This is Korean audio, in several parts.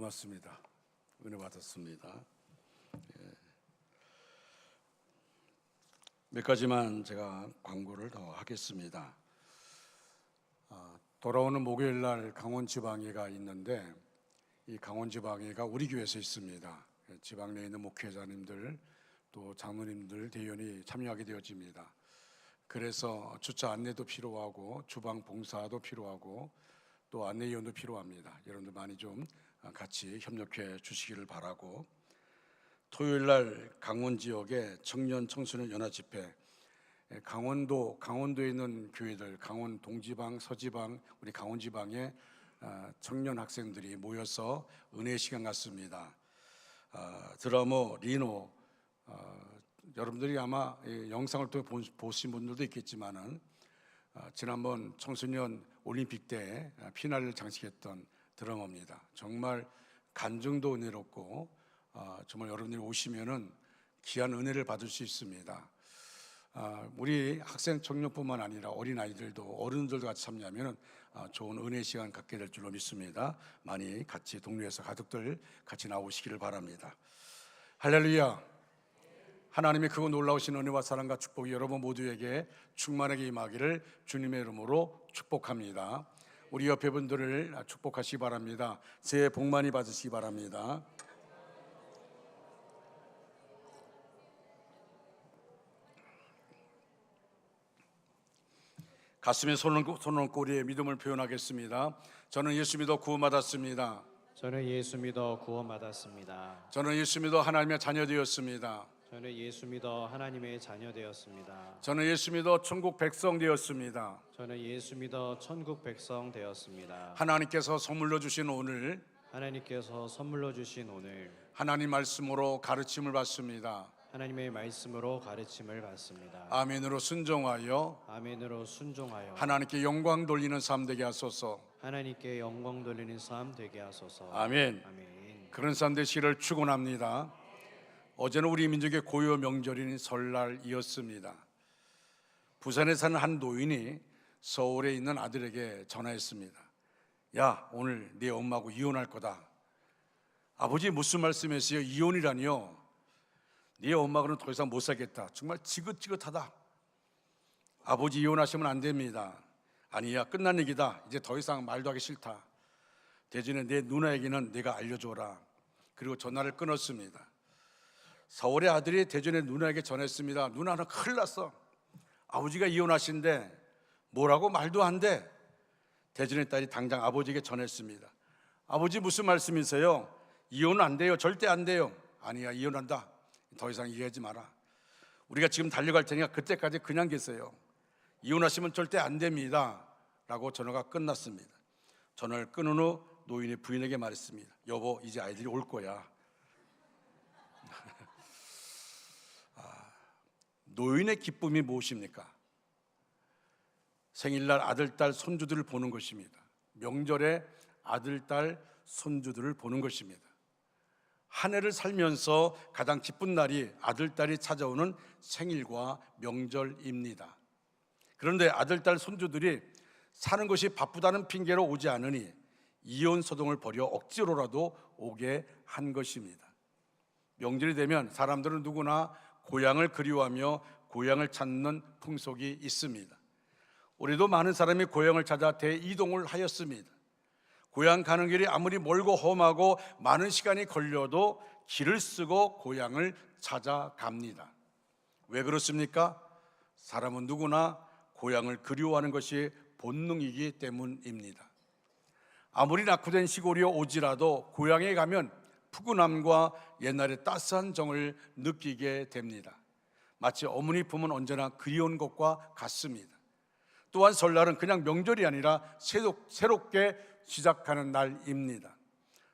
고맙습니다. 은혜 받았습니다. 몇 가지만 제가 광고를 더 하겠습니다. 돌아오는 목요일 날 강원지방회가 있는데 이 강원지방회가 우리 교회에서 있습니다. 지방 내에 있는 목회자님들 또 장로님들 대의원이 참여하게 되어집니다. 그래서 주차 안내도 필요하고 주방 봉사도 필요하고 또 안내위원도 필요합니다. 여러분들 많이 좀 같이 협력해 주시기를 바라고, 토요일 날 강원 지역의 청년 청소년 연합 집회, 강원도에 있는 교회들, 강원 동지방, 서지방, 우리 강원 지방의 청년 학생들이 모여서 은혜의 시간 갖습니다. 드러머 리노, 여러분들이 아마 영상을 통해 보신 분들도 있겠지만은 지난번 청소년 올림픽 때 피날레를 장식했던 드러머입니다. 정말 간증도 은혜롭고 정말 여러분들이 오시면은 귀한 은혜를 받을 수 있습니다. 우리 학생 청년뿐만 아니라 어린 아이들도 어른들도 같이 참여하면 좋은 은혜 시간 갖게 될 줄로 믿습니다. 많이 같이 동료해서 가족들 같이 나오시기를 바랍니다. 할렐루야. 하나님의 크고 놀라우신 은혜와 사랑과 축복이 여러분 모두에게 충만하게 임하기를 주님의 이름으로 축복합니다. 우리 옆에 분들을 축복하시기 바랍니다. 새해 복 많이 받으시기 바랍니다. 가슴에 손을 얹고 우리의 믿음을 표현하겠습니다. 저는 예수 믿어 구원받았습니다. 저는 예수 믿어 구원받았습니다. 저는 예수 믿어 하나님의 자녀 되었습니다. 저는 예수 믿어 하나님의 자녀 되었습니다. 저는 예수 믿어 천국 백성 되었습니다. 저는 예수 믿어 천국 백성 되었습니다. 하나님께서 선물로 주신 오늘, 하나님께서 선물로 주신 오늘, 하나님 말씀으로 가르침을 받습니다. 하나님의 말씀으로 가르침을 받습니다. 아멘으로 순종하여 아멘으로 순종하여 하나님께 영광 돌리는 삶 되게 하소서. 하나님께 영광 돌리는 삶 되게 하소서. 아멘. 아멘. 그런 삶 되시기를 축원합니다. 어제는 우리 민족의 고요 명절인 설날이었습니다. 부산에 사는 한 노인이 서울에 있는 아들에게 전화했습니다. 야, 오늘 네 엄마하고 이혼할 거다. 아버지 무슨 말씀이세요? 이혼이라니요? 네 엄마하고는 더 이상 못 살겠다. 정말 지긋지긋하다. 아버지 이혼하시면 안 됩니다. 아니야, 끝난 얘기다. 이제 더 이상 말도 하기 싫다. 대전에 내 누나에게는 내가 알려줘라. 그리고 전화를 끊었습니다. 서울의 아들이 대전의 누나에게 전했습니다. 누나는 큰일 났어. 아버지가 이혼하신대. 뭐라고 말도 안 돼. 대전의 딸이 당장 아버지에게 전했습니다. 아버지 무슨 말씀이세요? 이혼은 안 돼요. 절대 안 돼요. 아니야, 이혼한다. 더 이상 얘기하지 마라. 우리가 지금 달려갈 테니까 그때까지 그냥 계세요. 이혼하시면 절대 안 됩니다. 라고 전화가 끝났습니다. 전화를 끊은 후 노인의 부인에게 말했습니다. 여보, 이제 아이들이 올 거야. 노인의 기쁨이 무엇입니까? 생일날 아들, 딸, 손주들을 보는 것입니다. 명절에 아들, 딸, 손주들을 보는 것입니다. 한 해를 살면서 가장 기쁜 날이 아들, 딸이 찾아오는 생일과 명절입니다. 그런데 아들, 딸, 손주들이 사는 것이 바쁘다는 핑계로 오지 않으니 이혼 소동을 벌여 억지로라도 오게 한 것입니다. 명절이 되면 사람들은 누구나 고향을 그리워하며 고향을 찾는 풍속이 있습니다. 우리도 많은 사람이 고향을 찾아 대이동을 하였습니다. 고향 가는 길이 아무리 멀고 험하고 많은 시간이 걸려도 길을 쓰고 고향을 찾아갑니다. 왜 그렇습니까? 사람은 누구나 고향을 그리워하는 것이 본능이기 때문입니다. 아무리 낙후된 시골이 오지라도 고향에 가면 푸근함과 옛날의 따스한 정을 느끼게 됩니다. 마치 어머니 품은 언제나 그리운 것과 같습니다. 또한 설날은 그냥 명절이 아니라 새롭게 시작하는 날입니다.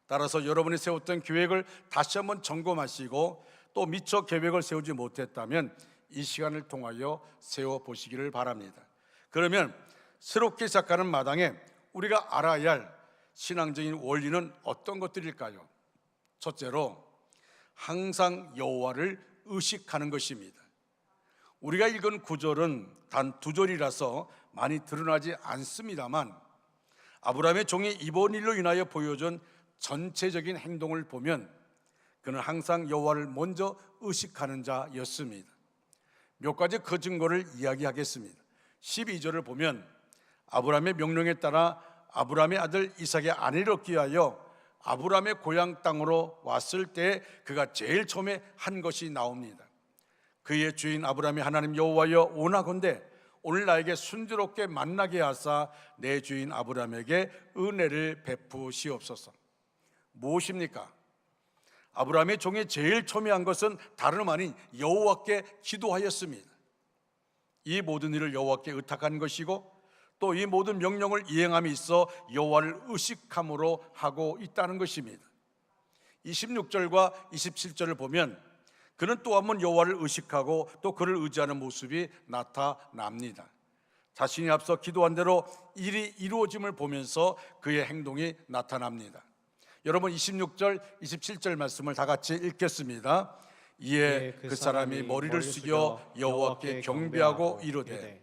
따라서 여러분이 세웠던 계획을 다시 한번 점검하시고 또 미처 계획을 세우지 못했다면 이 시간을 통하여 세워보시기를 바랍니다. 그러면 새롭게 시작하는 마당에 우리가 알아야 할 신앙적인 원리는 어떤 것들일까요? 첫째로 항상 여호와를 의식하는 것입니다. 우리가 읽은 구절은 단 2절이라서 많이 드러나지 않습니다만 아브라함의 종이 이번 일로 인하여 보여준 전체적인 행동을 보면 그는 항상 여호와를 먼저 의식하는 자였습니다. 몇 가지 그 증거를 이야기하겠습니다. 12절을 보면 아브라함의 명령에 따라 아브라함의 아들 이삭의 아내를 얻기 위하여 아브라함의 고향 땅으로 왔을 때 그가 제일 처음에 한 것이 나옵니다. 그의 주인 아브라함이 하나님 여호와여 원하건대 오늘 나에게 순조롭게 만나게 하사 내 주인 아브라함에게 은혜를 베푸시옵소서. 무엇입니까? 아브라함의 종이 제일 처음에 한 것은 다름 아닌 여호와께 기도하였습니다. 이 모든 일을 여호와께 의탁한 것이고 또 이 모든 명령을 이행함에 있어 여호와를 의식함으로 하고 있다는 것입니다. 26절과 27절을 보면 그는 또 한 번 여호와를 의식하고 또 그를 의지하는 모습이 나타납니다. 자신이 앞서 기도한 대로 일이 이루어짐을 보면서 그의 행동이 나타납니다. 여러분 26절, 27절 말씀을 다 같이 읽겠습니다. 이에 그 사람이 머리를 숙여 여호와께 경배하고 이르되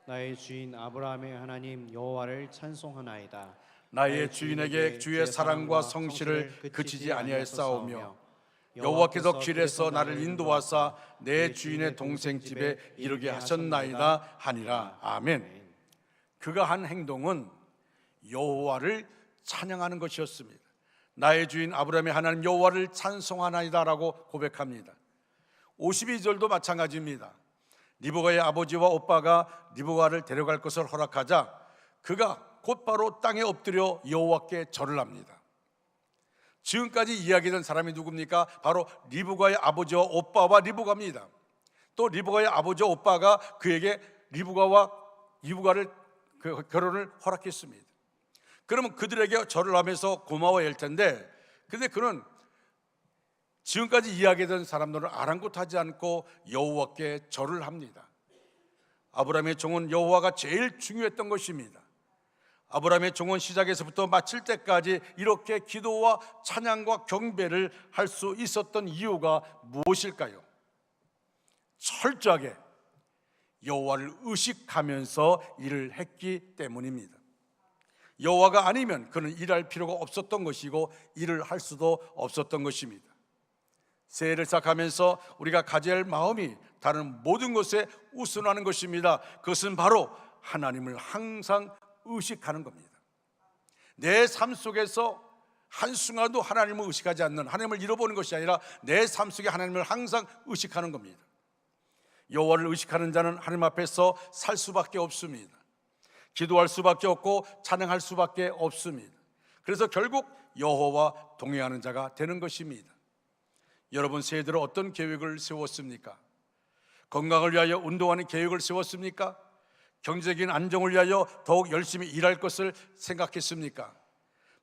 나의 주인 아브라함의 하나님 여호와를 찬송하나이다. 나의 주인에게 주의 사랑과 성실을 그치지 아니하였사오며 여호와께서 길에서 나를 인도하사 내 주인의 동생 집에 이르게 하셨나이다 하니라. 아멘. 그가 한 행동은 여호와를 찬양하는 것이었습니다. 나의 주인 아브라함의 하나님 여호와를 찬송하나이다 라고 고백합니다. 52절도 마찬가지입니다. 리브가의 아버지와 오빠가 리브가를 데려갈 것을 허락하자 그가 곧바로 땅에 엎드려 여호와께 절을 합니다. 지금까지 이야기된 사람이 누굽니까? 바로 리브가의 아버지와 오빠와 리브가입니다. 또 리브가의 아버지와 오빠가 그에게 리브가를 결혼을 허락했습니다. 그러면 그들에게 절을 하면서 고마워야 할 텐데, 근데 그는 지금까지 이야기된 사람들을 아랑곳하지 않고 여호와께 절을 합니다. 아브라함의 종은 여호와가 제일 중요했던 것입니다. 아브라함의 종은 시작에서부터 마칠 때까지 이렇게 기도와 찬양과 경배를 할 수 있었던 이유가 무엇일까요? 철저하게 여호와를 의식하면서 일을 했기 때문입니다. 여호와가 아니면 그는 일할 필요가 없었던 것이고 일을 할 수도 없었던 것입니다. 새해를 시작하면서 우리가 가져야 할 마음이 다른 모든 것에 우선하는 것입니다. 그것은 바로 하나님을 항상 의식하는 겁니다. 내 삶 속에서 한순간도 하나님을 의식하지 않는, 하나님을 잃어버리는 것이 아니라 내 삶 속에 하나님을 항상 의식하는 겁니다. 여호와를 의식하는 자는 하나님 앞에서 살 수밖에 없습니다. 기도할 수밖에 없고 찬양할 수밖에 없습니다. 그래서 결국 여호와와 동행하는 자가 되는 것입니다. 여러분 새해 들어 어떤 계획을 세웠습니까? 건강을 위하여 운동하는 계획을 세웠습니까? 경제적인 안정을 위하여 더욱 열심히 일할 것을 생각했습니까?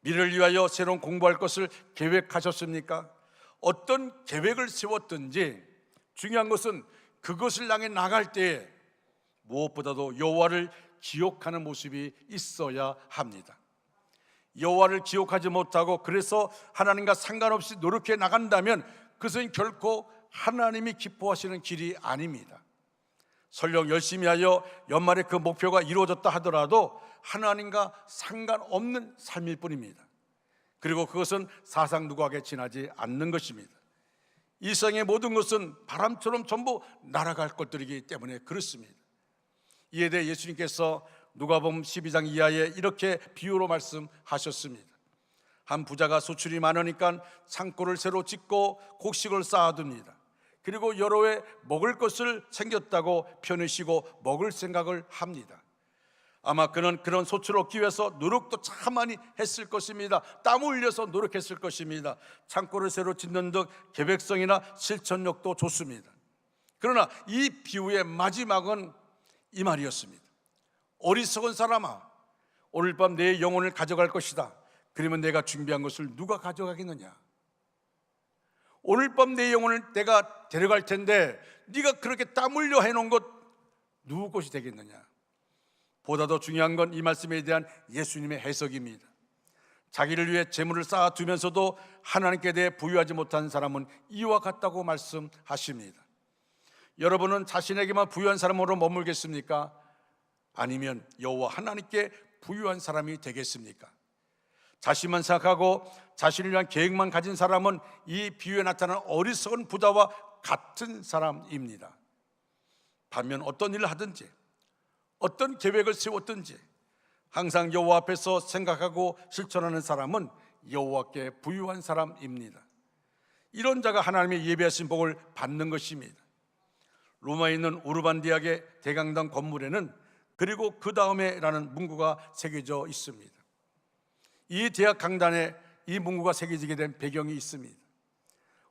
미래를 위하여 새로운 공부할 것을 계획하셨습니까? 어떤 계획을 세웠든지 중요한 것은 그것을 향해 나갈 때에 무엇보다도 여호와를 기억하는 모습이 있어야 합니다. 여호와를 기억하지 못하고 그래서 하나님과 상관없이 노력해 나간다면 그것은 결코 하나님이 기뻐하시는 길이 아닙니다. 설령 열심히 하여 연말에 그 목표가 이루어졌다 하더라도 하나님과 상관없는 삶일 뿐입니다. 그리고 그것은 사상누각에 지나지 않는 것입니다. 이 세상의 모든 것은 바람처럼 전부 날아갈 것들이기 때문에 그렇습니다. 이에 대해 예수님께서 누가복음 12장 이하에 이렇게 비유로 말씀하셨습니다. 한 부자가 소출이 많으니까 창고를 새로 짓고 곡식을 쌓아둡니다. 그리고 여러 해 먹을 것을 챙겼다고 편히 쉬고 먹을 생각을 합니다. 아마 그는 그런 소출을 얻기 위해서 노력도 참 많이 했을 것입니다. 땀 흘려서 노력했을 것입니다. 창고를 새로 짓는 등 계획성이나 실천력도 좋습니다. 그러나 이 비유의 마지막은 이 말이었습니다. 어리석은 사람아, 오늘 밤 내 영혼을 가져갈 것이다. 그러면 내가 준비한 것을 누가 가져가겠느냐? 오늘 밤 내 영혼을 내가 데려갈 텐데 네가 그렇게 땀 흘려 해놓은 것 누구 것이 되겠느냐? 보다 더 중요한 건 이 말씀에 대한 예수님의 해석입니다. 자기를 위해 재물을 쌓아두면서도 하나님께 대해 부유하지 못한 사람은 이와 같다고 말씀하십니다. 여러분은 자신에게만 부유한 사람으로 머물겠습니까? 아니면 여호와 하나님께 부유한 사람이 되겠습니까? 자신만 생각하고 자신을 위한 계획만 가진 사람은 이 비유에 나타나는 어리석은 부자와 같은 사람입니다. 반면 어떤 일을 하든지 어떤 계획을 세웠든지 항상 여호와 앞에서 생각하고 실천하는 사람은 여호와께 부유한 사람입니다. 이런 자가 하나님의 예비하신 복을 받는 것입니다. 로마에 있는 우르반 대학의 대강당 건물에는 그리고 그 다음에라는 문구가 새겨져 있습니다. 이 대학 강단에 이 문구가 새겨지게 된 배경이 있습니다.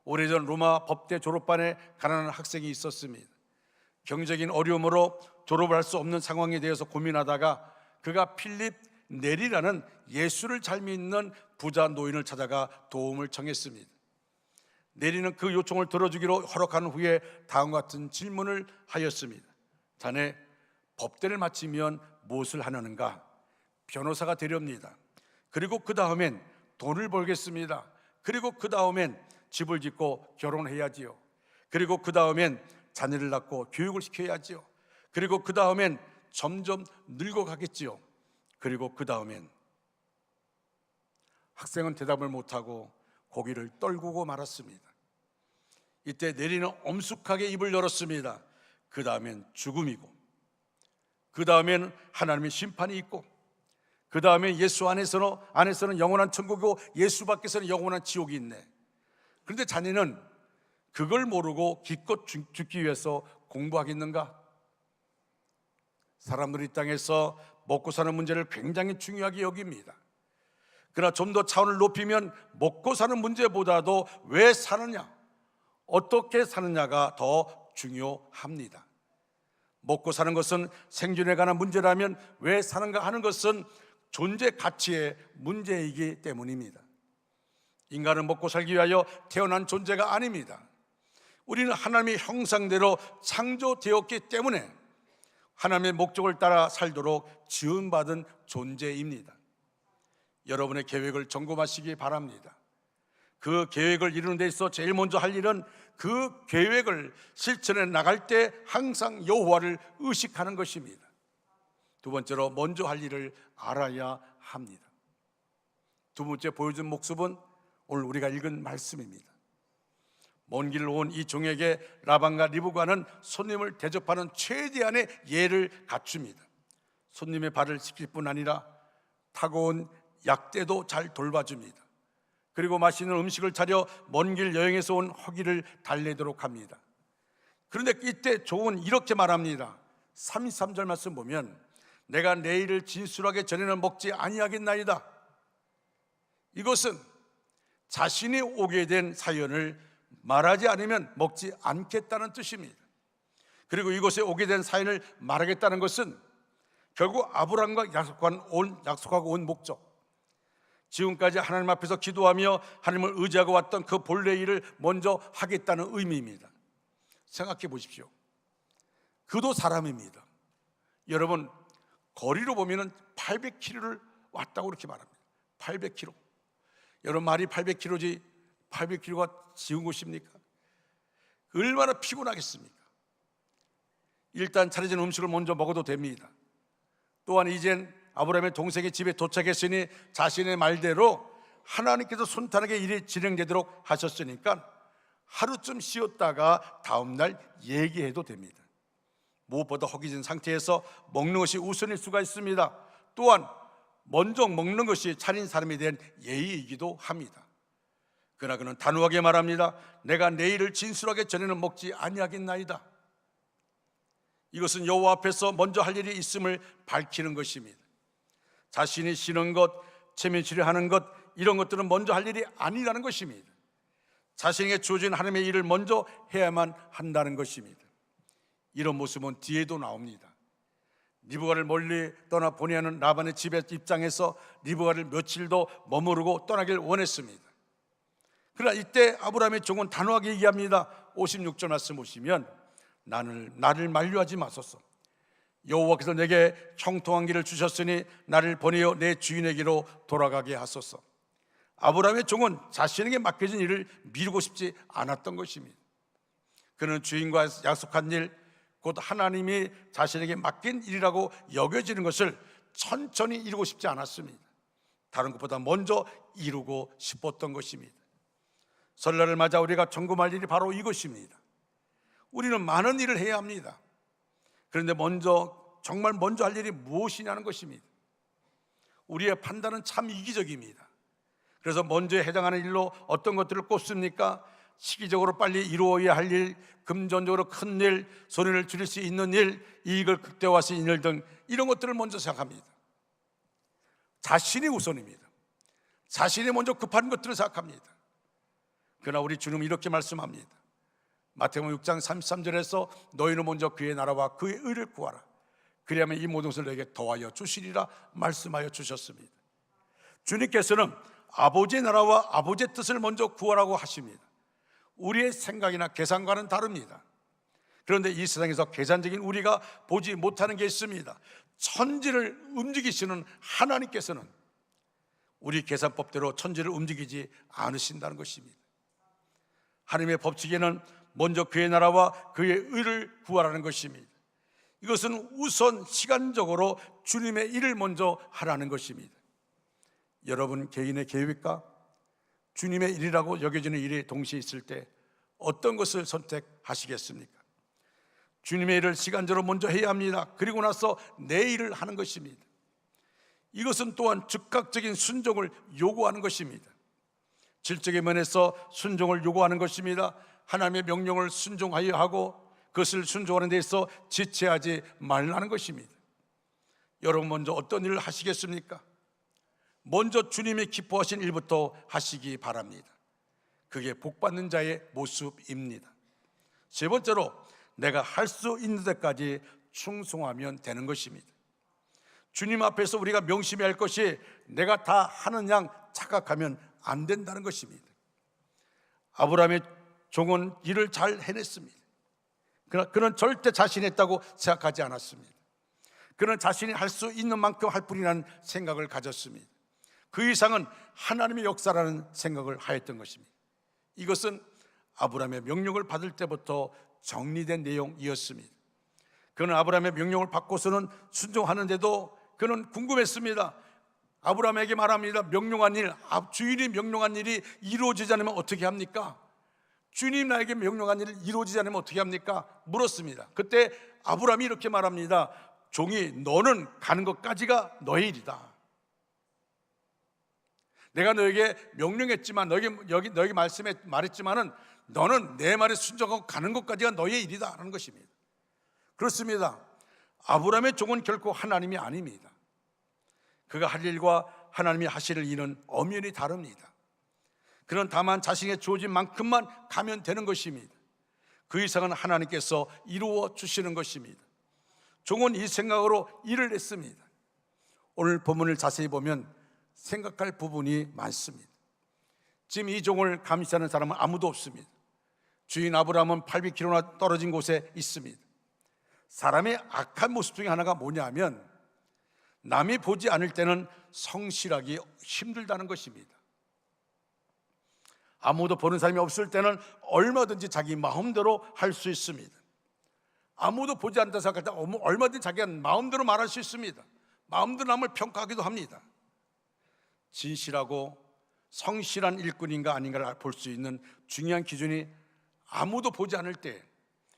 오래전 로마 법대 졸업반에 가난한 학생이 있었습니다. 경제적인 어려움으로 졸업을 할 수 없는 상황에 대해서 고민하다가 그가 필립 네리라는 예수를 잘 믿는 부자 노인을 찾아가 도움을 청했습니다. 네리는 그 요청을 들어주기로 허락한 후에 다음과 같은 질문을 하였습니다. 자네 법대를 마치면 무엇을 하려는가? 변호사가 되렵니다. 그리고 그 다음엔 돈을 벌겠습니다. 그리고 그 다음엔 집을 짓고 결혼해야지요. 그리고 그 다음엔 자녀를 낳고 교육을 시켜야지요. 그리고 그 다음엔 점점 늙어가겠지요. 그리고 그 다음엔 학생은 대답을 못하고 고개를 떨구고 말았습니다. 이때 내리는 엄숙하게 입을 열었습니다. 그 다음엔 죽음이고, 그 다음엔 하나님의 심판이 있고, 그 다음에 예수 안에서는 영원한 천국이고 예수 밖에서는 영원한 지옥이 있네. 그런데 자네는 그걸 모르고 기껏 죽기 위해서 공부하겠는가? 사람들이 이 땅에서 먹고 사는 문제를 굉장히 중요하게 여깁니다. 그러나 좀 더 차원을 높이면 먹고 사는 문제보다도 왜 사느냐, 어떻게 사느냐가 더 중요합니다. 먹고 사는 것은 생존에 관한 문제라면 왜 사는가 하는 것은 존재 가치의 문제이기 때문입니다. 인간은 먹고 살기 위하여 태어난 존재가 아닙니다. 우리는 하나님의 형상대로 창조되었기 때문에 하나님의 목적을 따라 살도록 지음받은 존재입니다. 여러분의 계획을 점검하시기 바랍니다. 그 계획을 이루는 데 있어 제일 먼저 할 일은 그 계획을 실천해 나갈 때 항상 여호와를 의식하는 것입니다. 두 번째로 먼저 할 일을 알아야 합니다. 두 번째 보여준 모습은 오늘 우리가 읽은 말씀입니다. 먼 길을 온 이 종에게 라반과 리브가는 손님을 대접하는 최대한의 예를 갖춥니다. 손님의 발을 씻길 뿐 아니라 타고 온 약대도 잘 돌봐줍니다. 그리고 맛있는 음식을 차려 먼 길 여행에서 온 허기를 달래도록 합니다. 그런데 이때 종은 이렇게 말합니다. 33절 말씀 보면 내가 내일을 진술하게 전에는 먹지 아니하겠나이다. 이것은 자신이 오게 된 사연을 말하지 않으면 먹지 않겠다는 뜻입니다. 그리고 이곳에 오게 된 사연을 말하겠다는 것은 결국 아브라함과 약속하고 온 목적, 지금까지 하나님 앞에서 기도하며 하나님을 의지하고 왔던 그 본래 일을 먼저 하겠다는 의미입니다. 생각해 보십시오. 그도 사람입니다. 여러분, 거리로 보면 800km를 왔다고 그렇게 말합니다. 800km. 여러분, 말이 800km지 800km가 쉬운 곳입니까? 얼마나 피곤하겠습니까? 일단 차려진 음식을 먼저 먹어도 됩니다. 또한 이젠 아브라함의 동생의 집에 도착했으니 자신의 말대로 하나님께서 순탄하게 일이 진행되도록 하셨으니까 하루쯤 쉬었다가 다음날 얘기해도 됩니다. 무엇보다 허기진 상태에서 먹는 것이 우선일 수가 있습니다. 또한 먼저 먹는 것이 차린 사람에 대한 예의이기도 합니다. 그러나 그는 단호하게 말합니다. 내가 내일을 진술하게 전에는 먹지 아니하겠나이다. 이것은 여호와 앞에서 먼저 할 일이 있음을 밝히는 것입니다. 자신이 쉬는 것, 체면치레 하는 것, 이런 것들은 먼저 할 일이 아니라는 것입니다. 자신에게 주어진 하나님의 일을 먼저 해야만 한다는 것입니다. 이런 모습은 뒤에도 나옵니다. 리브가를 멀리 떠나 보내는 라반의 집의 입장에서 리브가를 며칠도 머무르고 떠나길 원했습니다. 그러나 이때 아브라함의 종은 단호하게 얘기합니다. 56절 말씀 보시면 나를 만류하지 마소서. 여호와께서 내게 형통한 길을 주셨으니 나를 보내어 내 주인에게로 돌아가게 하소서. 아브라함의 종은 자신에게 맡겨진 일을 미루고 싶지 않았던 것입니다. 그는 주인과 약속한 일, 곧 하나님이 자신에게 맡긴 일이라고 여겨지는 것을 천천히 이루고 싶지 않았습니다. 다른 것보다 먼저 이루고 싶었던 것입니다. 설날을 맞아 우리가 점검할 일이 바로 이것입니다. 우리는 많은 일을 해야 합니다. 그런데 정말 먼저 할 일이 무엇이냐는 것입니다. 우리의 판단은 참 이기적입니다. 그래서 먼저 해당하는 일로 어떤 것들을 꼽습니까? 시기적으로 빨리 이루어야 할 일, 금전적으로 큰 일, 손해를 줄일 수 있는 일, 이익을 극대화할 수 있는 일 등 이런 것들을 먼저 생각합니다. 자신이 우선입니다. 자신이 먼저 급한 것들을 생각합니다. 그러나 우리 주님은 이렇게 말씀합니다. 마태복음 6장 33절에서 너희는 먼저 그의 나라와 그의 의를 구하라. 그리하면 이 모든 것을 너에게 더하여 주시리라 말씀하여 주셨습니다. 주님께서는 아버지의 나라와 아버지의 뜻을 먼저 구하라고 하십니다. 우리의 생각이나 계산과는 다릅니다. 그런데 이 세상에서 계산적인 우리가 보지 못하는 게 있습니다. 천지를 움직이시는 하나님께서는 우리 계산법대로 천지를 움직이지 않으신다는 것입니다. 하나님의 법칙에는 먼저 그의 나라와 그의 의를 구하라는 것입니다. 이것은 우선 시간적으로 주님의 일을 먼저 하라는 것입니다. 여러분 개인의 계획과 주님의 일이라고 여겨지는 일이 동시에 있을 때 어떤 것을 선택하시겠습니까? 주님의 일을 시간적으로 먼저 해야 합니다. 그리고 나서 내 일을 하는 것입니다. 이것은 또한 즉각적인 순종을 요구하는 것입니다. 질적인 면에서 순종을 요구하는 것입니다. 하나님의 명령을 순종하여 하고 그것을 순종하는 데 있어 지체하지 말라는 것입니다. 여러분 먼저 어떤 일을 하시겠습니까? 먼저 주님이 기뻐하신 일부터 하시기 바랍니다. 그게 복받는 자의 모습입니다. 세 번째로 내가 할 수 있는 데까지 충성하면 되는 것입니다. 주님 앞에서 우리가 명심해야 할 것이 내가 다 하는 양 착각하면 안 된다는 것입니다. 아브라함의 종은 일을 잘 해냈습니다. 그러나 그는 절대 자신이 했다고 생각하지 않았습니다. 그는 자신이 할 수 있는 만큼 할 뿐이라는 생각을 가졌습니다. 그 이상은 하나님의 역사라는 생각을 하였던 것입니다. 이것은 아브라함의 명령을 받을 때부터 정리된 내용이었습니다. 그는 아브라함의 명령을 받고서는 순종하는데도 그는 궁금했습니다. 아브라함에게 말합니다. 명령한 일, 주인이 명령한 일이 이루어지지 않으면 어떻게 합니까? 주님 나에게 명령한 일이 이루어지지 않으면 어떻게 합니까? 물었습니다. 그때 아브라함이 이렇게 말합니다. 종이 너는 가는 것까지가 너의 일이다. 내가 너에게 명령했지만 너에게 말했지만은 너는 내 말에 순종하고 가는 것까지가 너의 일이다 하는 것입니다. 그렇습니다. 아브라함의 종은 결코 하나님이 아닙니다. 그가 할 일과 하나님이 하실 일은 엄연히 다릅니다. 그는 다만 자신에게 주어진 만큼만 가면 되는 것입니다. 그 이상은 하나님께서 이루어 주시는 것입니다. 종은 이 생각으로 일을 했습니다. 오늘 본문을 자세히 보면 생각할 부분이 많습니다. 지금 이 종을 감시하는 사람은 아무도 없습니다. 주인 아브라함은 800km나 떨어진 곳에 있습니다. 사람의 악한 모습 중에 하나가 뭐냐면 남이 보지 않을 때는 성실하기 힘들다는 것입니다. 아무도 보는 사람이 없을 때는 얼마든지 자기 마음대로 할 수 있습니다. 아무도 보지 않는다 생각할 때 얼마든지 자기가 마음대로 말할 수 있습니다. 마음대로 남을 평가하기도 합니다. 진실하고 성실한 일꾼인가 아닌가를 볼 수 있는 중요한 기준이 아무도 보지 않을 때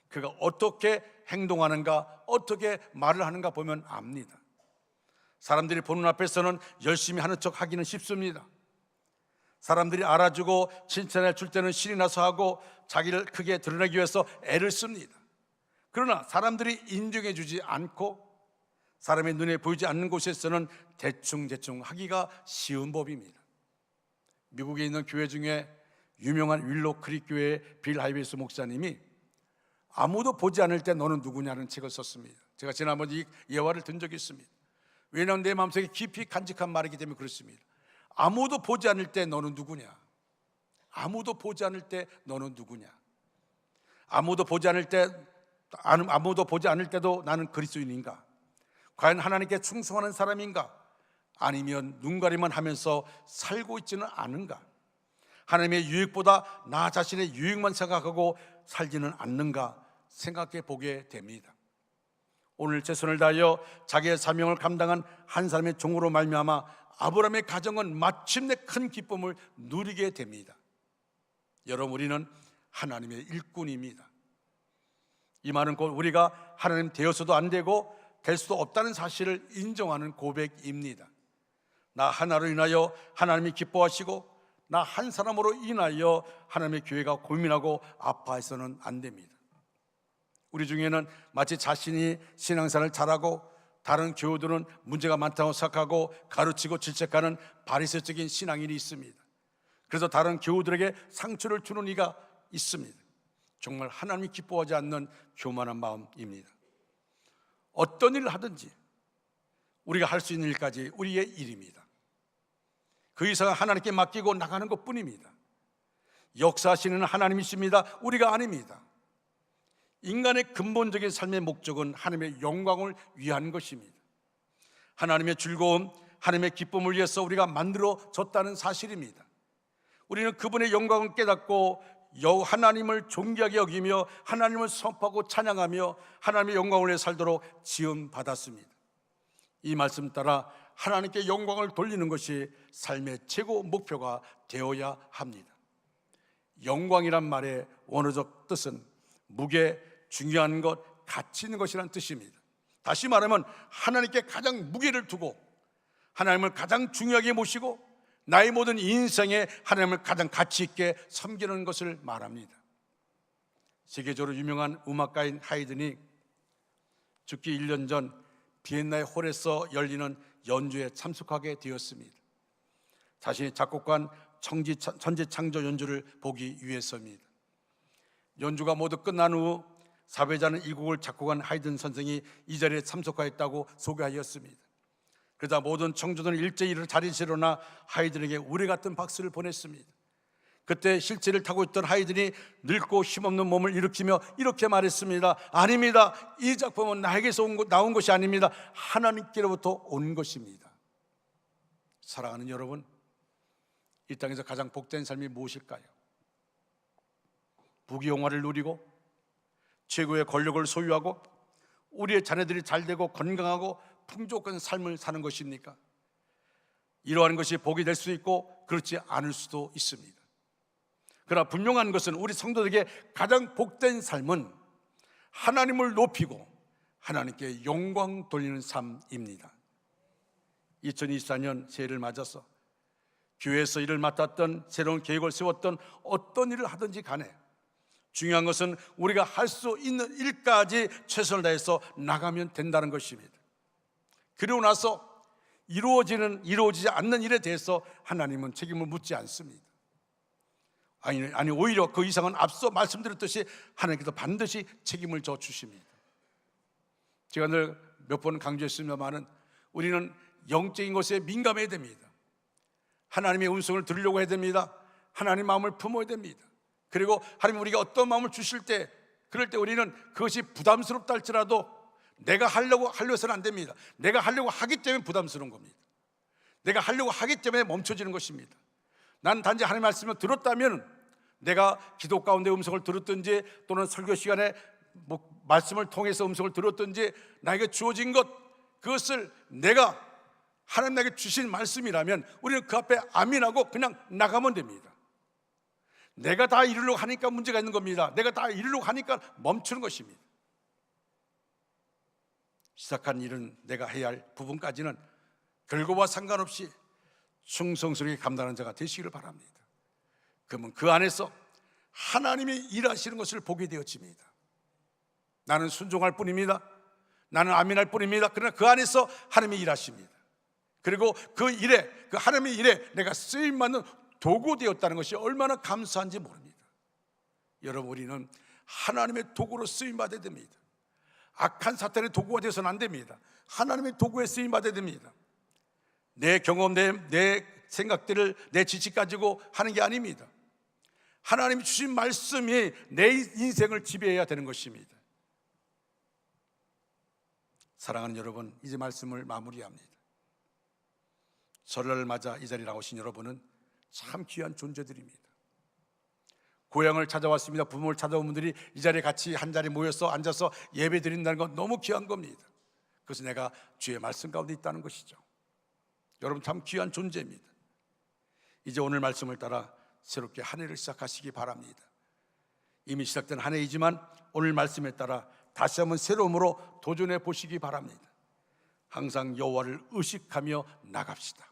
그가 어떻게 행동하는가, 어떻게 말을 하는가 보면 압니다. 사람들이 보는 앞에서는 열심히 하는 척 하기는 쉽습니다. 사람들이 알아주고 칭찬해 줄 때는 신이 나서 하고 자기를 크게 드러내기 위해서 애를 씁니다. 그러나 사람들이 인정해 주지 않고 사람의 눈에 보이지 않는 곳에서는 대충 하기가 쉬운 법입니다. 미국에 있는 교회 중에 유명한 윌로 크릭 교회의 빌 하이베이스 목사님이 아무도 보지 않을 때 너는 누구냐는 책을 썼습니다. 제가 지난번 이 예화를 든 적이 있습니다. 왜냐하면 내 마음속에 깊이 간직한 말이기 때문에 그렇습니다. 아무도 보지 않을 때 너는 누구냐? 아무도 보지 않을 때 너는 누구냐? 아무도 보지 않을 때도 나는 그리스도인인가? 과연 하나님께 충성하는 사람인가? 아니면 눈가리만 하면서 살고 있지는 않은가? 하나님의 유익보다 나 자신의 유익만 생각하고 살지는 않는가 생각해 보게 됩니다. 오늘 최선을 다하여 자기의 사명을 감당한 한 사람의 종으로 말미암아 아브라함의 가정은 마침내 큰 기쁨을 누리게 됩니다. 여러분, 우리는 하나님의 일꾼입니다. 이 말은 곧 우리가 하나님 되어서도 안 되고 될 수도 없다는 사실을 인정하는 고백입니다. 나 하나로 인하여 하나님이 기뻐하시고 나 한 사람으로 인하여 하나님의 교회가 고민하고 아파해서는 안 됩니다. 우리 중에는 마치 자신이 신앙생활을 잘하고 다른 교우들은 문제가 많다고 생각하고 가르치고 질책하는 바리새적인 신앙인이 있습니다. 그래서 다른 교우들에게 상처를 주는 이가 있습니다. 정말 하나님이 기뻐하지 않는 교만한 마음입니다. 어떤 일을 하든지 우리가 할 수 있는 일까지 우리의 일입니다. 그 이상은 하나님께 맡기고 나가는 것뿐입니다. 역사하시는 하나님이십니다. 우리가 아닙니다. 인간의 근본적인 삶의 목적은 하나님의 영광을 위한 것입니다. 하나님의 즐거움, 하나님의 기쁨을 위해서 우리가 만들어졌다는 사실입니다. 우리는 그분의 영광을 깨닫고 하나님을 존귀하게 여기며 하나님을 선포하고 찬양하며 하나님의 영광을 위해 살도록 지음받았습니다. 이 말씀 따라 하나님께 영광을 돌리는 것이 삶의 최고 목표가 되어야 합니다. 영광이란 말의 원어적 뜻은 무게, 중요한 것, 가치 있는 것이라는 뜻입니다. 다시 말하면 하나님께 가장 무게를 두고 하나님을 가장 중요하게 모시고 나의 모든 인생에 하나님을 가장 가치 있게 섬기는 것을 말합니다. 세계적으로 유명한 음악가인 하이든이 죽기 1년 전 비엔나의 홀에서 열리는 연주에 참석하게 되었습니다. 자신이 작곡한 천지창조 연주를 보기 위해서입니다. 연주가 모두 끝난 후 사회자는 이 곡을 작곡한 하이든 선생이 이 자리에 참석하였다고 소개하였습니다. 그러자 모든 청중들은 일제히 자리에서 일어나 하이든에게 우레 같은 박수를 보냈습니다. 그때 실제를 타고 있던 하이든이 늙고 힘없는 몸을 일으키며 이렇게 말했습니다. 아닙니다. 이 작품은 나에게서 나온 것이 아닙니다. 하나님께로부터 온 것입니다. 사랑하는 여러분, 이 땅에서 가장 복된 삶이 무엇일까요? 부귀영화를 누리고 최고의 권력을 소유하고 우리의 자녀들이 잘되고 건강하고 풍족한 삶을 사는 것입니까? 이러한 것이 복이 될 수 있고 그렇지 않을 수도 있습니다. 그러나 분명한 것은 우리 성도들에게 가장 복된 삶은 하나님을 높이고 하나님께 영광 돌리는 삶입니다. 2024년 새해를 맞아서 교회에서 일을 맡았던 새로운 계획을 세웠던 어떤 일을 하든지 간에 중요한 것은 우리가 할 수 있는 일까지 최선을 다해서 나가면 된다는 것입니다. 그리고 나서 이루어지지 않는 일에 대해서 하나님은 책임을 묻지 않습니다. 아니 오히려 그 이상은 앞서 말씀드렸듯이 하나님께서 반드시 책임을 져 주십니다. 제가 늘 몇 번 강조했습니다마는 우리는 영적인 것에 민감해야 됩니다. 하나님의 음성을 들으려고 해야 됩니다. 하나님의 마음을 품어야 됩니다. 그리고 하나님 우리가 어떤 마음을 주실 때 그럴 때 우리는 그것이 부담스럽다 할지라도 내가 하려고 해서는 안 됩니다. 내가 하려고 하기 때문에 부담스러운 겁니다. 내가 하려고 하기 때문에 멈춰지는 것입니다. 난 단지 하나님의 말씀을 들었다면 내가 기도 가운데 음성을 들었든지 또는 설교 시간에 말씀을 통해서 음성을 들었든지 나에게 주어진 것 그것을 내가 하나님 나에게 주신 말씀이라면 우리는 그 앞에 아멘하고 그냥 나가면 됩니다. 내가 다 이루려고 하니까 문제가 있는 겁니다. 내가 다 이루려고 하니까 멈추는 것입니다. 시작한 일은 내가 해야 할 부분까지는 결과와 상관없이 충성스럽게 감당하는 자가 되시기를 바랍니다. 그러면 그 안에서 하나님이 일하시는 것을 보게 되어집니다. 나는 순종할 뿐입니다. 나는 아멘할 뿐입니다. 그러나 그 안에서 하나님이 일하십니다. 그리고 그 일에, 그 하나님의 일에 내가 쓰임받는 도구 되었다는 것이 얼마나 감사한지 모릅니다. 여러분, 우리는 하나님의 도구로 쓰임받아야 됩니다. 악한 사탄의 도구가 되어서는 안 됩니다. 하나님의 도구에 쓰임받아야 됩니다. 내 경험, 내 생각들을 내 지식 가지고 하는 게 아닙니다. 하나님이 주신 말씀이 내 인생을 지배해야 되는 것입니다. 사랑하는 여러분, 이제 말씀을 마무리합니다. 설날을 맞아 이 자리에 나오신 여러분은 참 귀한 존재들입니다. 고향을 찾아왔습니다. 부모를 찾아온 분들이 이 자리에 같이 한 자리에 모여서 앉아서 예배 드린다는 건 너무 귀한 겁니다. 그래서 내가 주의 말씀 가운데 있다는 것이죠. 여러분 참 귀한 존재입니다. 이제 오늘 말씀을 따라 새롭게 한 해를 시작하시기 바랍니다. 이미 시작된 한 해이지만 오늘 말씀에 따라 다시 한번 새로움으로 도전해 보시기 바랍니다. 항상 여호와를 의식하며 나갑시다.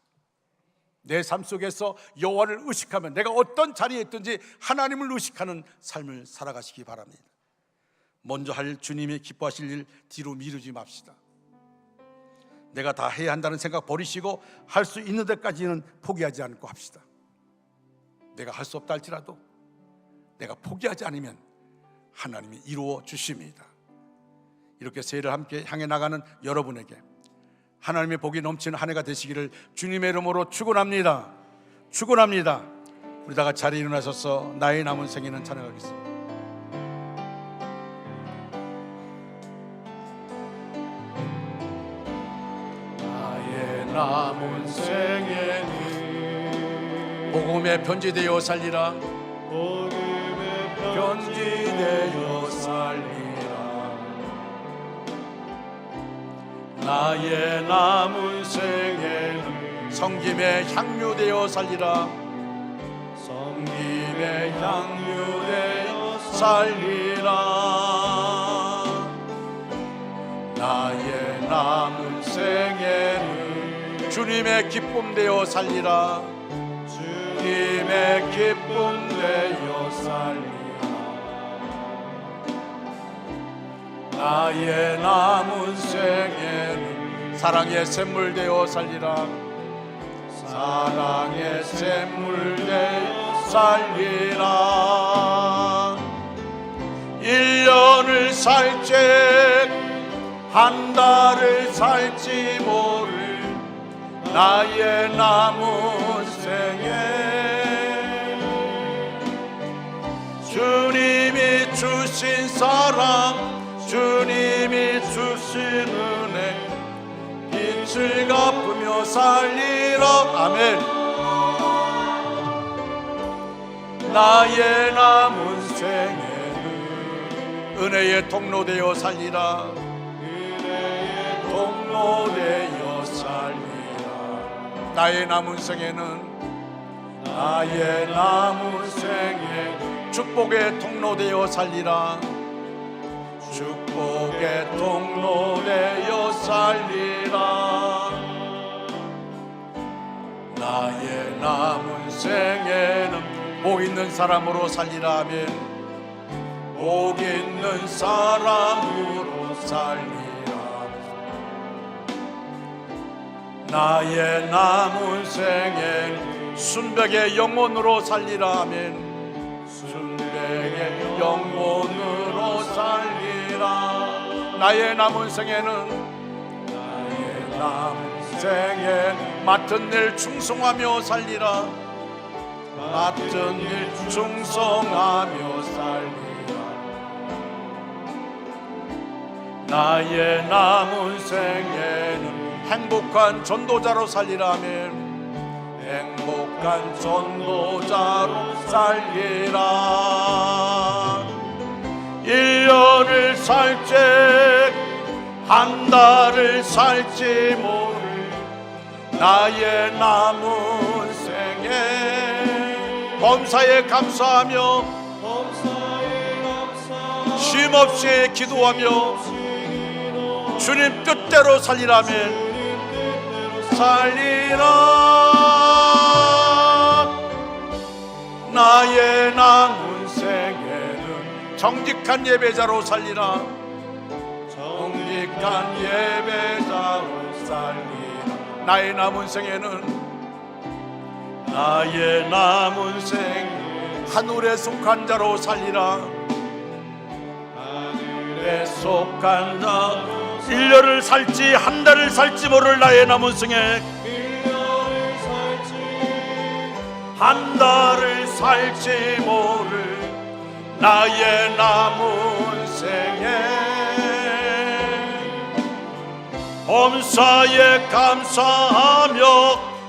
내 삶 속에서 여호와를 의식하며 내가 어떤 자리에 있든지 하나님을 의식하는 삶을 살아가시기 바랍니다. 먼저 할 주님이 기뻐하실 일 뒤로 미루지 맙시다. 내가 다 해야 한다는 생각 버리시고 할 수 있는 데까지는 포기하지 않고 합시다. 내가 할 수 없다 할지라도 내가 포기하지 않으면 하나님이 이루어 주십니다. 이렇게 새해를 함께 향해 나가는 여러분에게 하나님의 복이 넘치는 한 해가 되시기를 주님의 이름으로 축원합니다. 축원합니다. 우리 다 같이 자리에 일어나셔서 나의 남은 생애는 찬양하겠습니다. 나의 남은 생애는 복음의 편지되어 살리라. 복음의 편지되어 살리라. 나의 남은 생애는 성김의 향유되어 살리라. 성김의 향유되어 살리라. 나의 남은 생애는 주님의 기쁨 되어 살리라. 주님의 기쁨 되어 살리라. 나의 남은 생애는 사랑의 샘물 되어 살리라. 사랑의 샘물 되어 살리라. 1년을 살지 한 달을 살지 모를 나의 남은 생애 주님이 주신 사랑 주님이 주신 은혜 빛을 갚으며 살리라. 아멘. 나의 남은 생애는 은혜의 통로 되어 살리라. 은혜의 통로 되어 살리라. 나의 남은 생애는 나의 남은 생애 축복의 통로 되어 살리라. 축복의 통로 되어 살리라. 나의 남은 생애는 복 있는 사람으로 살리라. 아멘. 복 있는 사람으로 살리라. 나의 남은 생애는 순백의 영혼으로 살리라. 아멘. 순백의 영혼으로 살리라. 나의 남은 생애는 나의 남은 생애 맡은 일 충성하며 살리라. 맡은 일 충성하며 살리라. 나의 남은 생애는 행복한 전도자로 살리라. 아멘. 행복한 전도자로 살리라. 1년을 살지 한 달을 살지 모를 나의 남은 생애 범사에 감사하며 쉼없이 기도하며 주님 뜻대로 살리라면 살리라. 나의 남은 생애는 정직한 예배자로 살리라. 정직한 예배자로 살리라. 나의 남은 생애는 나의 남은 생애 하늘에 속한 자로 살리라. 하늘에 속한 자 1년을 살지 한 달을 살지 모를 나의 남은 생애 한 달을 살지 모를 나의 남은 생애 범사에 감사하며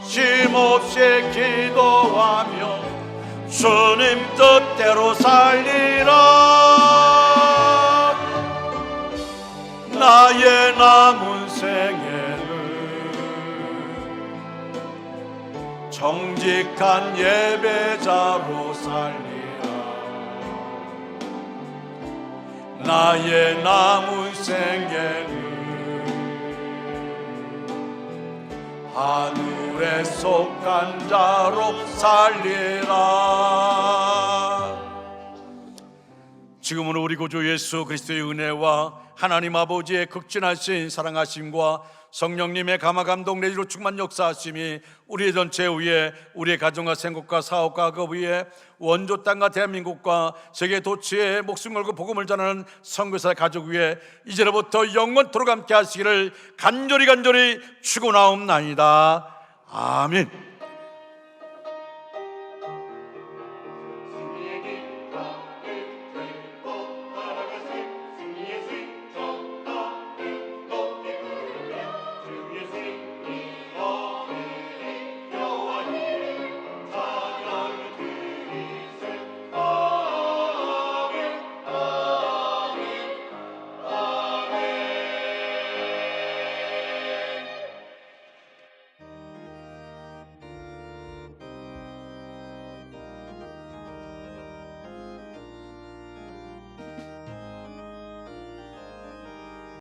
쉼없이 기도하며 주님 뜻대로 살리라. 나의 남은 생애는 정직한 예배자로 살리라. 나의 남은 생애는 하늘에 속한 자로 살리라. 지금은 우리 구주 예수 그리스도의 은혜와 하나님 아버지의 극진하신 사랑하심과 성령님의 감화감동 내지로 충만 역사하심이 우리의 전체 위에, 우리의 가정과 생活과 사업과 학업 위에, 원조 땅과 대한민국과 세계 도처에 목숨 걸고 복음을 전하는 선교사 가족 위에 이제로부터 영원토록 함께 하시기를 간절히 축원하옵나이다. 아멘.